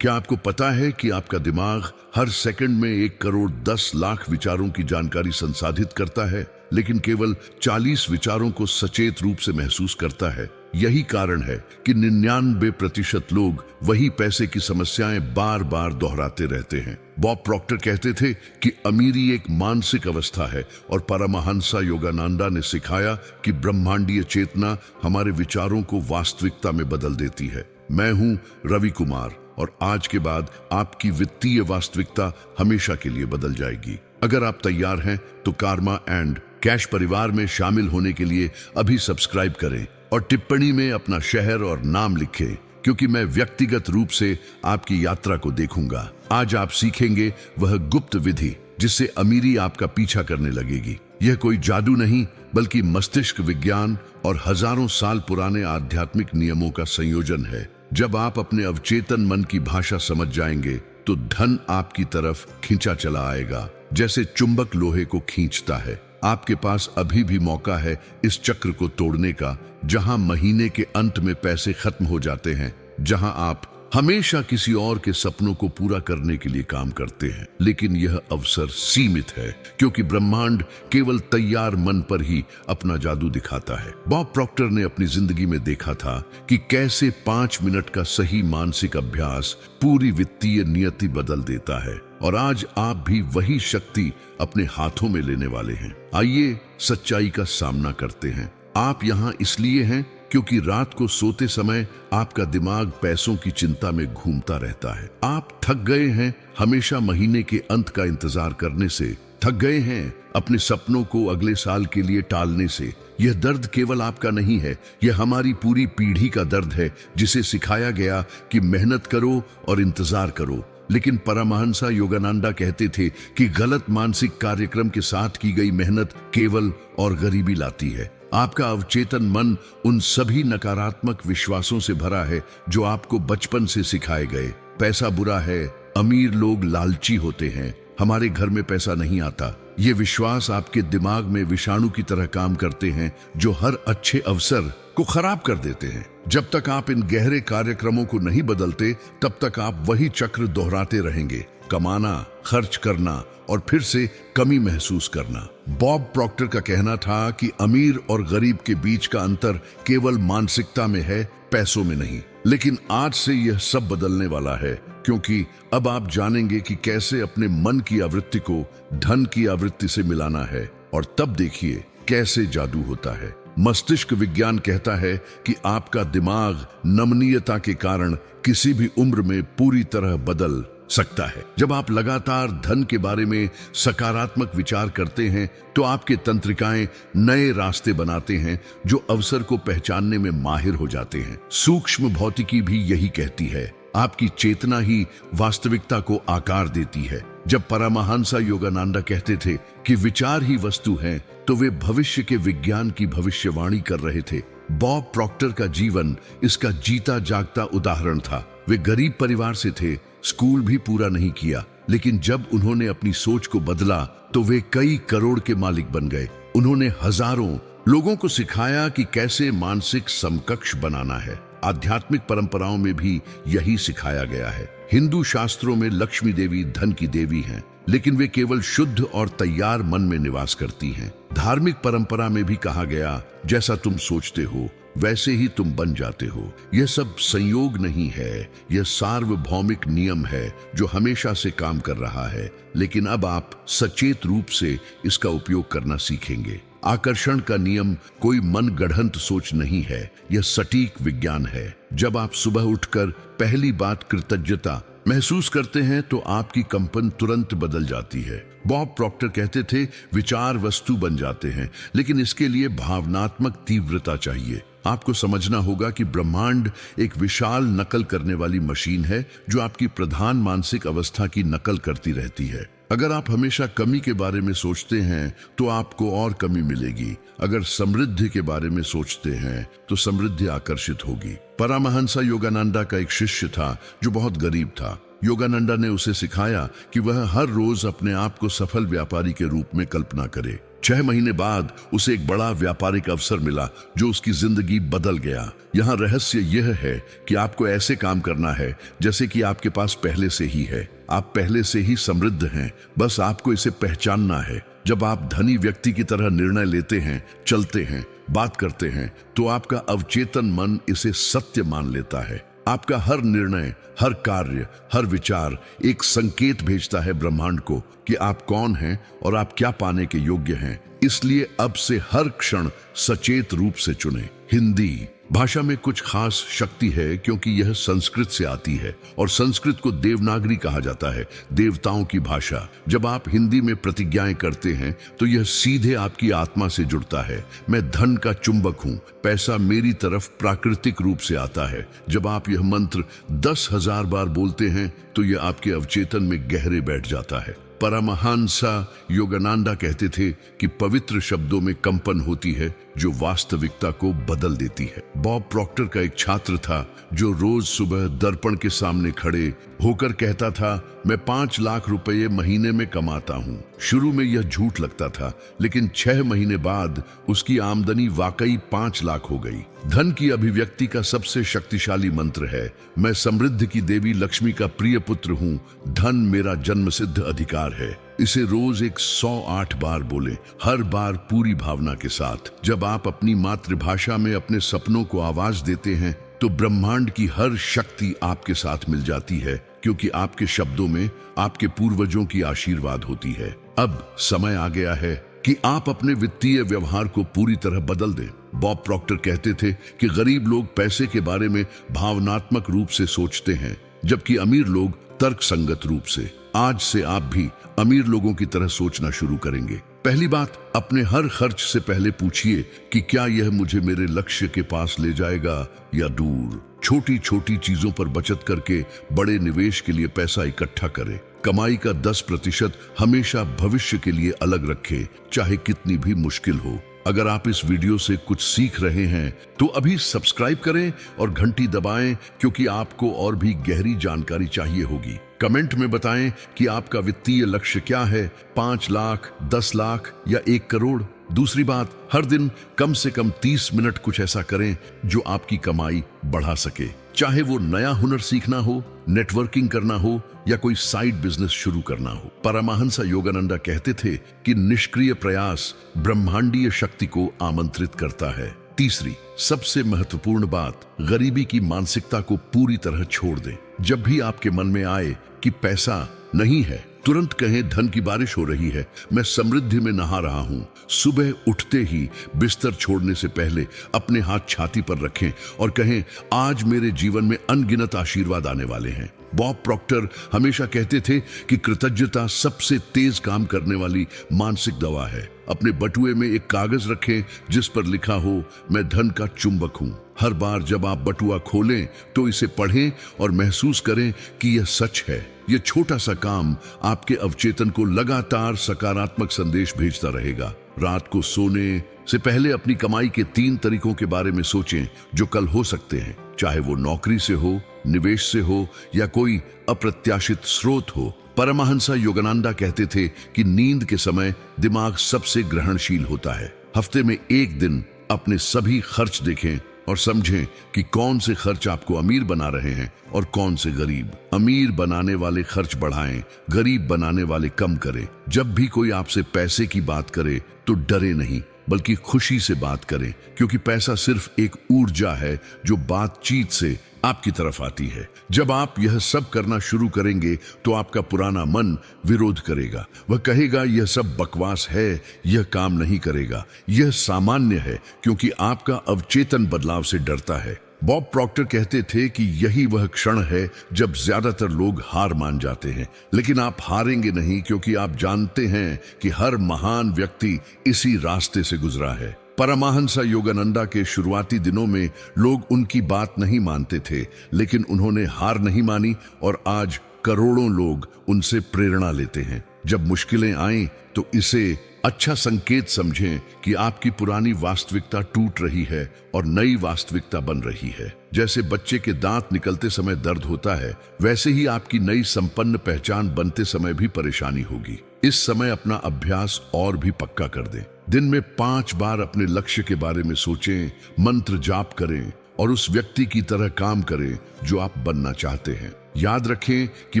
क्या आपको पता है कि आपका दिमाग हर सेकंड में 1 करोड़ 10 लाख विचारों की जानकारी संसाधित करता है, लेकिन केवल 40 विचारों को सचेत रूप से महसूस करता है। यही कारण है कि 99% लोग वही पैसे की समस्याएं बार बार दोहराते रहते हैं। बॉब प्रॉक्टर कहते थे कि अमीरी एक मानसिक अवस्था है और परमहंसा योगानंदा ने सिखाया कि ब्रह्मांडीय चेतना हमारे विचारों को वास्तविकता में बदल देती है। मैं हूं रवि कुमार और आज के बाद आपकी वित्तीय वास्तविकता हमेशा के लिए बदल जाएगी। अगर आप तैयार हैं तो कार्मा एंड कैश परिवार में शामिल होने के लिए अभी सब्सक्राइब करें और टिप्पणी में अपना शहर और नाम लिखें, क्योंकि मैं व्यक्तिगत रूप से आपकी यात्रा को देखूंगा। आज आप सीखेंगे वह गुप्त विधि जिससे अमीरी आपका पीछा करने लगेगी। यह कोई जादू नहीं, बल्कि मस्तिष्क विज्ञान और हजारों साल पुराने आध्यात्मिक नियमों का संयोजन है। जब आप अपने अवचेतन मन की भाषा समझ जाएंगे तो धन आपकी तरफ खींचा चला आएगा, जैसे चुंबक लोहे को खींचता है। आपके पास अभी भी मौका है इस चक्र को तोड़ने का, जहां महीने के अंत में पैसे खत्म हो जाते हैं, जहां आप हमेशा किसी और के सपनों को पूरा करने के लिए काम करते हैं। लेकिन यह अवसर सीमित है, क्योंकि ब्रह्मांड केवल तैयार मन पर ही अपना जादू दिखाता है। बॉब प्रॉक्टर ने अपनी जिंदगी में देखा था कि कैसे 5 मिनट का सही मानसिक अभ्यास पूरी वित्तीय नियति बदल देता है, और आज आप भी वही शक्ति अपने हाथों में लेने वाले हैं। आइए सच्चाई का सामना करते हैं। आप यहाँ इसलिए हैं क्योंकि रात को सोते समय आपका दिमाग पैसों की चिंता में घूमता रहता है। आप थक गए हैं हमेशा महीने के अंत का इंतजार करने से, थक गए हैं अपने सपनों को अगले साल के लिए टालने से। यह दर्द केवल आपका नहीं है, यह हमारी पूरी पीढ़ी का दर्द है, जिसे सिखाया गया कि मेहनत करो और इंतजार करो। लेकिन परमहंसा योगानंदा कहते थे कि गलत मानसिक कार्यक्रम के साथ की गई मेहनत केवल और गरीबी लाती है। आपका अवचेतन मन उन सभी नकारात्मक विश्वासों से भरा है जो आपको बचपन से सिखाए गए। पैसा बुरा है, अमीर लोग लालची होते हैं, हमारे घर में पैसा नहीं आता। ये विश्वास आपके दिमाग में विषाणु की तरह काम करते हैं, जो हर अच्छे अवसर को खराब कर देते हैं। जब तक आप इन गहरे कार्यक्रमों को नहीं बदलते, तब तक आप वही चक्र दोहराते रहेंगे। कमाना, खर्च करना और फिर से कमी महसूस करना। बॉब प्रॉक्टर का कहना था कि अमीर और गरीब के बीच का अंतर केवल मानसिकता में है, पैसों में नहीं। लेकिन आज से यह सब बदलने वाला है, क्योंकि अब आप जानेंगे कि कैसे अपने मन की आवृत्ति को धन की आवृत्ति से मिलाना है, और तब देखिए कैसे जादू होता है। मस्तिष्क विज्ञान कहता है कि आपका दिमाग नमनीयता के कारण किसी भी उम्र में पूरी तरह बदल सकता है। जब आप लगातार धन के बारे में सकारात्मक विचार करते हैं, तो आपके तंत्रिकाएं नए रास्ते बनाते हैं जो अवसर को पहचानने में माहिर हो जाते हैं। सूक्ष्म भौतिकी भी यही कहती है, आपकी चेतना ही वास्तविकता को आकार देती है। जब परमहंसा योगानंदा कहते थे कि विचार ही वस्तु हैं, तो वे भविष्य के विज्ञान की भविष्यवाणी कर रहे थे। बॉब प्रॉक्टर का जीवन इसका जीता जागता उदाहरण था। वे गरीब परिवार से थे, स्कूल भी पूरा नहीं किया, लेकिन जब उन्होंने अपनी सोच को बदला तो वे कई करोड़ के मालिक बन गए। उन्होंने हजारों लोगों को सिखाया कि कैसे मानसिक समकक्ष बनाना है। आध्यात्मिक परंपराओं में भी यही सिखाया गया है। हिंदू शास्त्रों में लक्ष्मी देवी धन की देवी हैं, लेकिन वे केवल शुद्ध और तैयार मन में निवास करती हैं। धार्मिक परंपरा में भी कहा गया, जैसा तुम सोचते हो वैसे ही तुम बन जाते हो। यह सब संयोग नहीं है, यह सार्वभौमिक नियम है जो हमेशा से काम कर रहा है। लेकिन अब आप सचेत रूप से इसका उपयोग करना सीखेंगे। आकर्षण का नियम कोई मन गढ़ंत सोच नहीं है, यह सटीक विज्ञान है। जब आप सुबह उठकर पहली बात कृतज्ञता महसूस करते हैं, तो आपकी कंपन तुरंत बदल जाती है। बॉब प्रॉक्टर कहते थे, विचार वस्तु बन जाते हैं, लेकिन इसके लिए भावनात्मक तीव्रता चाहिए। आपको समझना होगा कि ब्रह्मांड एक विशाल नकल करने वाली मशीन है, जो आपकी प्रधान मानसिक अवस्था की नकल करती रहती है। अगर आप हमेशा कमी के बारे में सोचते हैं, तो आपको और कमी मिलेगी। अगर समृद्धि के बारे में सोचते हैं, तो समृद्धि आकर्षित होगी। परमहंसा योगानंदा का एक शिष्य था जो बहुत गरीब था। योगानंदा ने उसे सिखाया कि वह हर रोज अपने आप को सफल व्यापारी के रूप में कल्पना करे। 6 महीने बाद उसे एक बड़ा व्यापारिक अवसर मिला जो उसकी जिंदगी बदल गया। यहाँ रहस्य यह है कि आपको ऐसे काम करना है जैसे कि आपके पास पहले से ही है। आप पहले से ही समृद्ध हैं, बस आपको इसे पहचानना है। जब आप धनी व्यक्ति की तरह निर्णय लेते हैं, चलते हैं, बात करते हैं, तो आपका अवचेतन मन इसे सत्य मान लेता है। आपका हर निर्णय, हर कार्य, हर विचार एक संकेत भेजता है ब्रह्मांड को कि आप कौन हैं और आप क्या पाने के योग्य हैं। इसलिए अब से हर क्षण सचेत रूप से चुनें। हिंदी भाषा में कुछ खास शक्ति है क्योंकि यह संस्कृत से आती है और संस्कृत को देवनागरी कहा जाता है, देवताओं की भाषा। जब आप हिंदी में प्रतिज्ञाएं करते हैं तो यह सीधे आपकी आत्मा से जुड़ता है। मैं धन का चुंबक हूं, पैसा मेरी तरफ प्राकृतिक रूप से आता है। जब आप यह मंत्र 10,000 बार बोलते हैं तो यह आपके अवचेतन में गहरे बैठ जाता है। परमहंसा योगानंदा कहते थे कि पवित्र शब्दों में कंपन होती है जो वास्तविकता को बदल देती है। बॉब प्रॉक्टर का एक छात्र था जो रोज सुबह दर्पण के सामने खड़े होकर कहता था, मैं 5 लाख रुपए महीने में कमाता हूँ। शुरू में यह झूठ लगता था, लेकिन 6 महीने बाद उसकी आमदनी वाकई 5 लाख हो गई। धन की अभिव्यक्ति का सबसे शक्तिशाली मंत्र है, मैं समृद्धि की देवी लक्ष्मी का प्रिय पुत्र हूँ, धन मेरा जन्मसिद्ध अधिकार है। इसे रोज 108 बार बोलें, हर बार पूरी भावना के साथ। जब आप अपनी मातृभाषा में अपने सपनों को आवाज देते हैं तो ब्रह्मांड की हर शक्ति आपके साथ मिल जाती है, क्योंकि आपके शब्दों में आपके पूर्वजों की आशीर्वाद होती है। अब समय आ गया है कि आप अपने वित्तीय व्यवहार को पूरी तरह बदल दें। बॉब प्रॉक्टर कहते थे कि गरीब लोग पैसे के बारे में भावनात्मक रूप से सोचते हैं, जबकि अमीर लोग तर्कसंगत रूप से। आज से आप भी अमीर लोगों की तरह सोचना शुरू करेंगे। पहली बात, अपने हर खर्च से पहले पूछिए कि क्या यह मुझे मेरे लक्ष्य के पास ले जाएगा या दूर। छोटी छोटी चीजों पर बचत करके बड़े निवेश के लिए पैसा इकट्ठा करें। कमाई का 10% हमेशा भविष्य के लिए अलग रखें, चाहे कितनी भी मुश्किल हो। अगर आप इस वीडियो से कुछ सीख रहे हैं तो अभी सब्सक्राइब करें और घंटी दबाएं, क्योंकि आपको और भी गहरी जानकारी चाहिए होगी। कमेंट में बताएं कि आपका वित्तीय लक्ष्य क्या है, 5 लाख, 10 लाख या 1 करोड़। दूसरी बात, हर दिन कम से कम 30 मिनट कुछ ऐसा करें जो आपकी कमाई बढ़ा सके। चाहे वो नया हुनर सीखना हो, नेटवर्किंग करना हो या कोई साइड बिजनेस शुरू करना हो। परमहंसा योगानंदा कहते थे कि निष्क्रिय प्रयास ब्रह्मांडीय शक्ति को आमंत्रित करता है। तीसरी सबसे महत्वपूर्ण बात, गरीबी की मानसिकता को पूरी तरह छोड़ दें। जब भी आपके मन में आए कि पैसा नहीं है, तुरंत कहें, धन की बारिश हो रही है, मैं समृद्धि में नहा रहा हूं। सुबह उठते ही बिस्तर छोड़ने से पहले अपने हाथ छाती पर रखें और कहें, आज मेरे जीवन में अनगिनत आशीर्वाद आने वाले हैं। बॉब प्रॉक्टर हमेशा कहते थे कि कृतज्ञता सबसे तेज काम करने वाली मानसिक दवा है। अपने बटुए में एक कागज रखें जिस पर लिखा हो, मैं धन का चुंबक हूं। हर बार जब आप बटुआ खोलें तो इसे पढ़ें और महसूस करें कि यह सच है। यह छोटा सा काम आपके अवचेतन को लगातार सकारात्मक संदेश भेजता रहेगा। रात को सोने से पहले अपनी कमाई के 3 तरीकों के बारे में सोचें जो कल हो सकते हैं, चाहे वो नौकरी से हो, निवेश से हो या कोई अप्रत्याशित स्रोत हो। परमहंसा योगानंदा कहते थे कि नींद के समय दिमाग सबसे ग्रहणशील होता है। हफ्ते में 1 दिन अपने सभी खर्च देखें और समझें कि कौन से खर्च आपको अमीर बना रहे हैं और कौन से गरीब। अमीर बनाने वाले खर्च बढ़ाएं, गरीब बनाने वाले कम करें। जब भी कोई आपसे पैसे की बात करे तो डरे नहीं, बल्कि खुशी से बात करें, क्योंकि पैसा सिर्फ एक ऊर्जा है जो बातचीत से आपकी तरफ आती है। जब आप यह सब करना शुरू करेंगे तो आपका पुराना मन विरोध करेगा। वह कहेगा, यह सब बकवास है, यह काम नहीं करेगा। यह सामान्य है क्योंकि आपका अवचेतन बदलाव से डरता है। बॉब प्रॉक्टर कहते थे कि यही वह क्षण है जब ज्यादातर लोग हार मान जाते हैं, लेकिन आप हारेंगे नहीं, क्योंकि आप जानते हैं कि हर महान व्यक्ति इसी रास्ते से गुजरा है। परमहंसा योगानंदा के शुरुआती दिनों में लोग उनकी बात नहीं मानते थे, लेकिन उन्होंने हार नहीं मानी और आज करोड़ों लोग उनसे प्रेरणा लेते हैं। जब मुश्किलें आएं तो इसे अच्छा संकेत समझें कि आपकी पुरानी वास्तविकता टूट रही है और नई वास्तविकता बन रही है। जैसे बच्चे के दांत निकलते समय दर्द होता है, वैसे ही आपकी नई संपन्न पहचान बनते समय भी परेशानी होगी। इस समय अपना अभ्यास और भी पक्का कर दें। दिन में 5 बार अपने लक्ष्य के बारे में सोचें, मंत्र जाप करें और उस व्यक्ति की तरह काम करें जो आप बनना चाहते हैं। याद रखें कि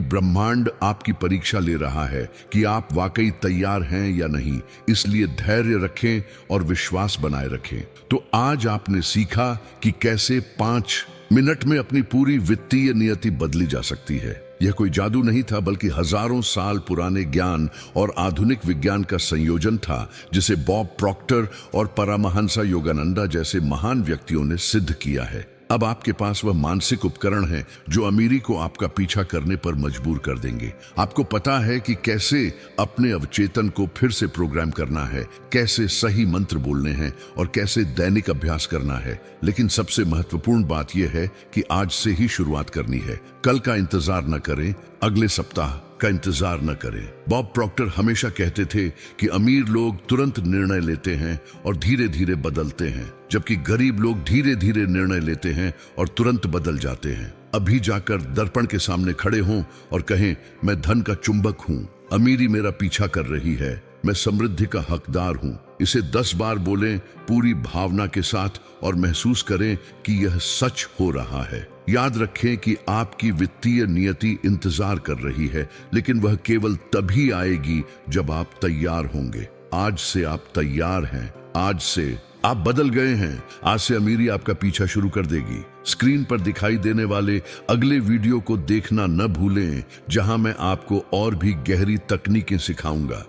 ब्रह्मांड आपकी परीक्षा ले रहा है कि आप वाकई तैयार हैं या नहीं, इसलिए धैर्य रखें और विश्वास बनाए रखें। तो आज आपने सीखा कि कैसे 5 मिनट में अपनी पूरी वित्तीय नियति बदली जा सकती है। यह कोई जादू नहीं था, बल्कि हजारों साल पुराने ज्ञान और आधुनिक विज्ञान का संयोजन था, जिसे बॉब प्रॉक्टर और परमहंसा योगानंदा जैसे महान व्यक्तियों ने सिद्ध किया है। अब आपके पास वह मानसिक उपकरण है जो अमीरी को आपका पीछा करने पर मजबूर कर देंगे। आपको पता है कि कैसे अपने अवचेतन को फिर से प्रोग्राम करना है, कैसे सही मंत्र बोलने हैं और कैसे दैनिक अभ्यास करना है। लेकिन सबसे महत्वपूर्ण बात यह है कि आज से ही शुरुआत करनी है। कल का इंतजार न करें, अगले सप्ताह का इंतजार न करें। बॉब प्रॉक्टर हमेशा कहते थे कि अमीर लोग तुरंत निर्णय लेते हैं और धीरे धीरे बदलते हैं, जबकि गरीब लोग धीरे धीरे निर्णय लेते हैं और तुरंत बदल जाते हैं। अभी जाकर दर्पण के सामने खड़े हों और कहें, मैं धन का चुंबक हूं, अमीरी मेरा पीछा कर रही है, मैं समृद्धि का हकदार हूं। इसे 10 बार बोलें पूरी भावना के साथ और महसूस करें कि यह सच हो रहा है। याद रखें कि आपकी वित्तीय नियति इंतजार कर रही है, लेकिन वह केवल तभी आएगी जब आप तैयार होंगे। आज से आप तैयार हैं, आज से आप बदल गए हैं। आज से अमीरी आपका पीछा शुरू कर देगी। स्क्रीन पर दिखाई देने वाले अगले वीडियो को देखना न भूलें, जहां मैं आपको और भी गहरी तकनीकें सिखाऊंगा।